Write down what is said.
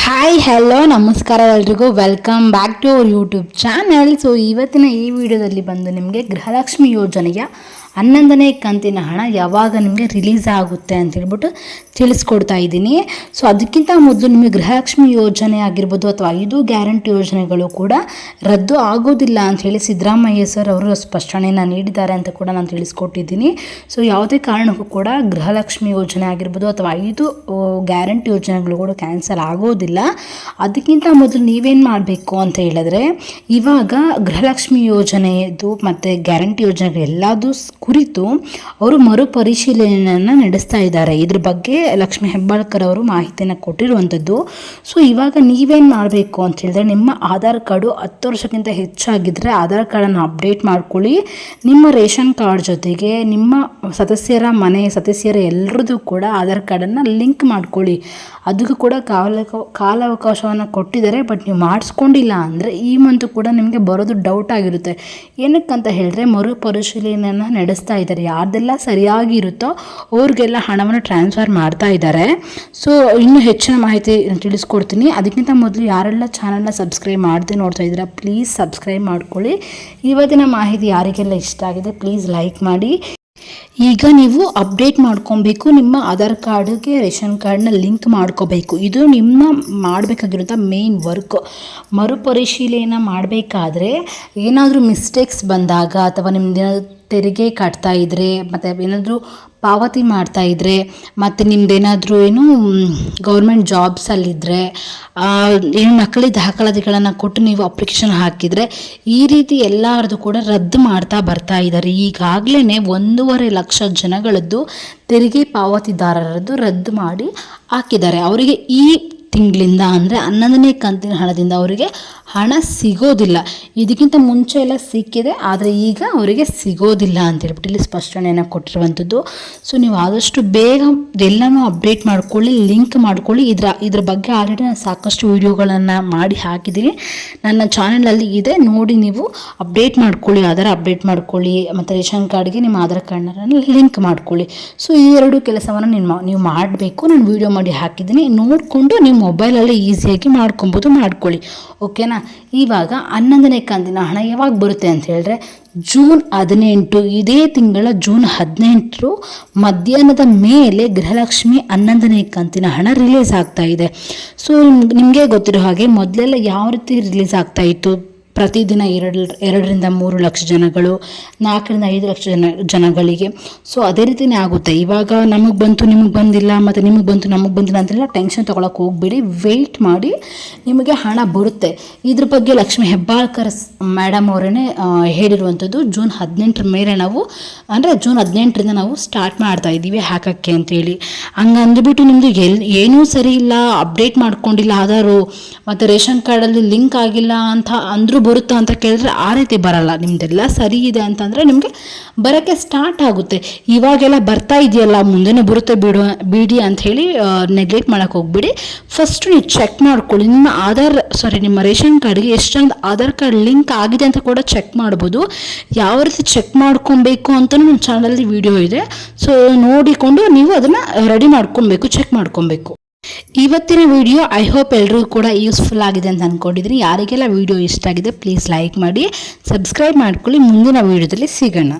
Hi hello ನಮಸ್ಕಾರ ಎಲ್ರಿಗೂ welcome back to our YouTube channel. So ಇವತ್ತಿನ ಈ ವಿಡಿಯೋದಲ್ಲಿ ಬಂದು ನಿಮಗೆ ಗೃಹಲಕ್ಷ್ಮಿ ಯೋಜನೆಯ 11ನೇ ಕಂತಿನ ಹಣ ಯಾವಾಗ ನಿಮಗೆ ರಿಲೀಸ್ ಆಗುತ್ತೆ ಅಂತ ಹೇಳ್ಬಿಟ್ಟು ತಿಳಿಸ್ಕೊಡ್ತಾ ಇದ್ದೀನಿ. ಸೊ ಅದಕ್ಕಿಂತ ಮೊದಲು ನಿಮಗೆ ಗೃಹಲಕ್ಷ್ಮಿ ಯೋಜನೆ ಆಗಿರ್ಬೋದು ಅಥವಾ 5 ಗ್ಯಾರಂಟಿ ಯೋಜನೆಗಳು ಕೂಡ ರದ್ದು ಆಗೋದಿಲ್ಲ ಅಂತ ಹೇಳಿ ಸಿದ್ದರಾಮಯ್ಯ ಸರ್ ಅವರು ಸ್ಪಷ್ಟನೆಯನ್ನು ನೀಡಿದ್ದಾರೆ ಅಂತ ಕೂಡ ನಾನು ತಿಳಿಸ್ಕೊಟ್ಟಿದ್ದೀನಿ. ಸೊ ಯಾವುದೇ ಕಾರಣಕ್ಕೂ ಕೂಡ ಗೃಹಲಕ್ಷ್ಮಿ ಯೋಜನೆ ಆಗಿರ್ಬೋದು ಅಥವಾ 5 ಗ್ಯಾರಂಟಿ ಯೋಜನೆಗಳು ಕೂಡ ಕ್ಯಾನ್ಸಲ್ ಆಗೋದಿಲ್ಲ. ಅದಕ್ಕಿಂತ ಮೊದಲು ನೀವೇನು ಮಾಡಬೇಕು ಅಂತ ಹೇಳಿದ್ರೆ, ಇವಾಗ ಗೃಹಲಕ್ಷ್ಮಿ ಯೋಜನೆದು ಮತ್ತು ಗ್ಯಾರಂಟಿ ಯೋಜನೆಗಳು ಎಲ್ಲದೂ ಕುರಿತು ಅವರು ಮರುಪರಿಶೀಲನೆಯನ್ನು ನಡೆಸ್ತಾ ಇದ್ದಾರೆ. ಇದ್ರ ಬಗ್ಗೆ ಲಕ್ಷ್ಮೀ ಹೆಬ್ಬಾಳ್ಕರ್ ಅವರು ಮಾಹಿತಿಯನ್ನು ಕೊಟ್ಟಿರುವಂಥದ್ದು. ಸೊ ಇವಾಗ ನೀವೇನು ಮಾಡಬೇಕು ಅಂತ ಹೇಳಿದ್ರೆ, ನಿಮ್ಮ ಆಧಾರ್ ಕಾರ್ಡು 10 ವರ್ಷಕ್ಕಿಂತ ಹೆಚ್ಚಾಗಿದ್ದರೆ ಆಧಾರ್ ಕಾರ್ಡನ್ನು ಅಪ್ಡೇಟ್ ಮಾಡ್ಕೊಳ್ಳಿ. ನಿಮ್ಮ ರೇಷನ್ ಕಾರ್ಡ್ ಜೊತೆಗೆ ನಿಮ್ಮ ಮನೆ ಸದಸ್ಯರ ಎಲ್ಲರದ್ದು ಕೂಡ ಆಧಾರ್ ಕಾರ್ಡನ್ನು ಲಿಂಕ್ ಮಾಡ್ಕೊಳ್ಳಿ. ಅದಕ್ಕೂ ಕೂಡ ಕಾಲಾವಕಾಶವನ್ನು ಕೊಟ್ಟಿದ್ದಾರೆ. ಬಟ್ ನೀವು ಮಾಡಿಸ್ಕೊಂಡಿಲ್ಲ ಅಂದರೆ ಈ ಮಂತು ಕೂಡ ನಿಮಗೆ ಬರೋದು ಡೌಟ್ ಆಗಿರುತ್ತೆ. ಏನಕ್ಕಂತ ಹೇಳಿದ್ರೆ ಮರುಪರಿಶೀಲನೆಯನ್ನು ನಡೆಸ್ತಾ ಇದ್ದಾರೆ. ಯಾರ್ದೆಲ್ಲ ಸರಿಯಾಗಿ ಇರುತ್ತೋ ಅವ್ರಿಗೆಲ್ಲ ಹಣವನ್ನು ಟ್ರಾನ್ಸ್ಫರ್ ಮಾಡ್ತಾ ಇದ್ದಾರೆ. ಸೊ ಇನ್ನೂ ಹೆಚ್ಚಿನ ಮಾಹಿತಿ ತಿಳಿಸ್ಕೊಡ್ತೀನಿ. ಅದಕ್ಕಿಂತ ಮೊದಲು ಯಾರೆಲ್ಲ ಚಾನಲ್ನ ಸಬ್ಸ್ಕ್ರೈಬ್ ಮಾಡದೆ ನೋಡ್ತಾ ಇದ್ದೀರಾ, ಪ್ಲೀಸ್ ಸಬ್ಸ್ಕ್ರೈಬ್ ಮಾಡ್ಕೊಳ್ಳಿ. ಇವತ್ತಿನ ಮಾಹಿತಿ ಯಾರಿಗೆಲ್ಲ ಇಷ್ಟ ಆಗಿದೆ ಪ್ಲೀಸ್ ಲೈಕ್ ಮಾಡಿ. ಈಗ ನೀವು ಅಪ್ಡೇಟ್ ಮಾಡ್ಕೊಬೇಕು, ನಿಮ್ಮ ಆಧಾರ್ ಕಾರ್ಡ್ಗೆ ರೇಷನ್ ಕಾರ್ಡ್ನ ಲಿಂಕ್ ಮಾಡ್ಕೋಬೇಕು. ಇದು ನಿಮ್ಮ ಮಾಡಬೇಕಾಗಿರೋಂಥ ಮೇನ್ ವರ್ಕ್. ಮರುಪರಿಶೀಲನೆ ಮಾಡಬೇಕಾದ್ರೆ ಏನಾದರೂ ಮಿಸ್ಟೇಕ್ಸ್ ಬಂದಾಗ ಅಥವಾ ನಿಮ್ಮದೇನಾದರೂ ತೆರಿಗೆ ಕಟ್ತಾ ಇದ್ದರೆ ಮತ್ತು ಏನಾದರೂ ಪಾವತಿ ಮಾಡ್ತಾ ಇದ್ದರೆ ಮತ್ತು ನಿಮ್ಮದೇನಾದರೂ ಗೌರ್ಮೆಂಟ್ ಜಾಬ್ಸಲ್ಲಿದ್ದರೆ ಏನು ನಕಲಿ ದಾಖಲಾತಿಗಳನ್ನು ಕೊಟ್ಟು ನೀವು ಅಪ್ಲಿಕೇಶನ್ ಹಾಕಿದರೆ ಈ ರೀತಿ ಎಲ್ಲರದ್ದು ಕೂಡ ರದ್ದು ಮಾಡ್ತಾ ಬರ್ತಾ ಇದ್ದಾರೆ. ಈಗಾಗಲೇ 1.5 ಲಕ್ಷ ಜನಗಳದ್ದು ತೆರಿಗೆ ಪಾವತಿದಾರರದ್ದು ರದ್ದು ಮಾಡಿ ಹಾಕಿದ್ದಾರೆ. ಅವರಿಗೆ ಈ ತಿಂಗಳಿಂದ ಅಂದರೆ 11ನೇ ಕಂತಿನ ಹಣದಿಂದ ಅವರಿಗೆ ಹಣ ಸಿಗೋದಿಲ್ಲ. ಇದಕ್ಕಿಂತ ಮುಂಚೆ ಎಲ್ಲ ಸಿಕ್ಕಿದೆ, ಆದರೆ ಈಗ ಅವರಿಗೆ ಸಿಗೋದಿಲ್ಲ ಅಂತ ಹೇಳ್ಬಿಟ್ಟು ಇಲ್ಲಿ ಸ್ಪಷ್ಟನೆಯನ್ನು ಕೊಟ್ಟಿರುವಂಥದ್ದು. ಸೊ ನೀವು ಆದಷ್ಟು ಬೇಗ ಎಲ್ಲನೂ ಅಪ್ಡೇಟ್ ಮಾಡ್ಕೊಳ್ಳಿ, ಲಿಂಕ್ ಮಾಡ್ಕೊಳ್ಳಿ. ಇದ್ರ ಬಗ್ಗೆ ಆಲ್ರೆಡಿ ನಾನು ಸಾಕಷ್ಟು ವೀಡಿಯೋಗಳನ್ನು ಮಾಡಿ ಹಾಕಿದ್ದೀನಿ, ನನ್ನ ಚಾನಲಲ್ಲಿ ಇದೆ, ನೋಡಿ ನೀವು ಅಪ್ಡೇಟ್ ಮಾಡ್ಕೊಳ್ಳಿ. ಆಧಾರ್ ಅಪ್ಡೇಟ್ ಮಾಡ್ಕೊಳ್ಳಿ ಮತ್ತು ರೇಷನ್ ಕಾರ್ಡ್ಗೆ ನಿಮ್ಮ ಆಧಾರ್ ಕಾರ್ಡ್ನ ಲಿಂಕ್ ಮಾಡ್ಕೊಳ್ಳಿ. ಸೊ ಈ 2 ಕೆಲಸವನ್ನು ನೀವು ಮಾಡಬೇಕು. ನಾನು ವೀಡಿಯೋ ಮಾಡಿ ಹಾಕಿದ್ದೀನಿ, ನೋಡಿಕೊಂಡು ನೀವು ಮೊಬೈಲಲ್ಲಿ ಈಸಿಯಾಗಿ ಮಾಡ್ಕೊಳ್ಳಿ. ಓಕೆನಾ? ಇವಾಗ 11ನೇ ಕಂತಿನ ಹಣ ಯಾವಾಗ ಬರುತ್ತೆ ಅಂತ ಹೇಳಿದ್ರೆ ಜೂನ್ 18, ಇದೇ ತಿಂಗಳ ಜೂನ್ 18 ಮಧ್ಯಾಹ್ನದ ಮೇಲೆ ಗೃಹಲಕ್ಷ್ಮಿ 11ನೇ ಕಂತಿನ ಹಣ ರಿಲೀಸ್ ಆಗ್ತಾ ಇದೆ. ಸೊ ನಿಮಗೆ ಗೊತ್ತಿರೋ ಹಾಗೆ ಮೊದಲೆಲ್ಲ ಯಾವ ರೀತಿ ರಿಲೀಸ್ ಆಗ್ತಾ ಇತ್ತು, ಪ್ರತಿದಿನ 2-3 ಲಕ್ಷ ಜನಗಳು, 4-5 ಲಕ್ಷ ಜನಗಳಿಗೆ. ಸೊ ಅದೇ ರೀತಿಯೇ ಆಗುತ್ತೆ. ಇವಾಗ ನಮಗೆ ಬಂತು ನಿಮಗೆ ಬಂದಿಲ್ಲ, ಮತ್ತು ನಿಮಗೆ ಬಂತು ನಮಗೆ ಬಂದಿಲ್ಲ ಅಂತೆಲ್ಲ ಟೆನ್ಷನ್ ತೊಗೊಳಕ್ಕೆ ಹೋಗ್ಬೇಡಿ, ವೆಯ್ಟ್ ಮಾಡಿ, ನಿಮಗೆ ಹಣ ಬರುತ್ತೆ. ಇದ್ರ ಬಗ್ಗೆ ಲಕ್ಷ್ಮೀ ಹೆಬ್ಬಾಳ್ಕರ್ ಮೇಡಮ್ ಅವರೇ ಹೇಳಿರುವಂಥದ್ದು. ಜೂನ್ 18 ಮೇಲೆ ನಾವು ಅಂದರೆ ಜೂನ್ 18ರಿಂದ ನಾವು ಸ್ಟಾರ್ಟ್ ಮಾಡ್ತಾ ಇದ್ದೀವಿ ಹಾಕೋಕ್ಕೆ ಅಂತೇಳಿ. ಹಂಗೆ ಅಂದ್ಬಿಟ್ಟು ನಿಮ್ಮದು ಏನೂ ಸರಿ ಇಲ್ಲ, ಅಪ್ಡೇಟ್ ಮಾಡ್ಕೊಂಡಿಲ್ಲ ಆಧಾರು ಮತ್ತು ರೇಷನ್ ಕಾರ್ಡಲ್ಲಿ ಲಿಂಕ್ ಆಗಿಲ್ಲ ಅಂತ ಅಂದರೂ ಬರುತ್ತಾ ಅಂತ ಕೇಳಿದ್ರೆ ಆ ರೀತಿ ಬರಲ್ಲ. ನಿಮ್ಮದೆಲ್ಲ ಸರಿ ಇದೆ ಅಂತಂದರೆ ನಿಮಗೆ ಬರೋಕ್ಕೆ ಸ್ಟಾರ್ಟ್ ಆಗುತ್ತೆ. ಇವಾಗೆಲ್ಲ ಬರ್ತಾ ಇದೆಯಲ್ಲ, ಮುಂದೆನೇ ಬರುತ್ತೆ ಬಿಡಿ ಅಂಥೇಳಿ ನೆಗ್ಲೆಕ್ಟ್ ಮಾಡೋಕ್ಕೆ ಹೋಗ್ಬಿಡಿ. ಫಸ್ಟ್ ನೀವು ಚೆಕ್ ಮಾಡ್ಕೊಳ್ಳಿ, ನಿಮ್ಮ ರೇಷನ್ ಕಾರ್ಡ್ಗೆ ಎಷ್ಟೊಂದು ಆಧಾರ್ ಕಾರ್ಡ್ ಲಿಂಕ್ ಆಗಿದೆ ಅಂತ ಕೂಡ ಚೆಕ್ ಮಾಡ್ಬೋದು. ಯಾವ ರೀತಿ ಚೆಕ್ ಮಾಡ್ಕೊಬೇಕು ಅಂತ ನನ್ನ ಚಾನಲಲ್ಲಿ ವಿಡಿಯೋ ಇದೆ. ಸೊ ನೋಡಿಕೊಂಡು ನೀವು ಅದನ್ನು ರೆಡಿ ಮಾಡ್ಕೊಬೇಕು, ಚೆಕ್ ಮಾಡ್ಕೊಬೇಕು. ಇವತ್ತಿನ ವಿಡಿಯೋ ಐ ಹೋಪ್ ಎಲ್ರಿಗೂ ಕೂಡ ಯೂಸ್ಫುಲ್ ಆಗಿದೆ ಅಂತ ಅಂದ್ಕೊಂಡಿದ್ದೀನಿ. ಯಾರಿಗೆಲ್ಲ ವಿಡಿಯೋ ಇಷ್ಟ ಆಗಿದೆ ಪ್ಲೀಸ್ ಲೈಕ್ ಮಾಡಿ, ಸಬ್ಸ್ಕ್ರೈಬ್ ಮಾಡ್ಕೊಳ್ಳಿ. ಮುಂದಿನ ವಿಡಿಯೋದಲ್ಲಿ ಸಿಗೋಣ.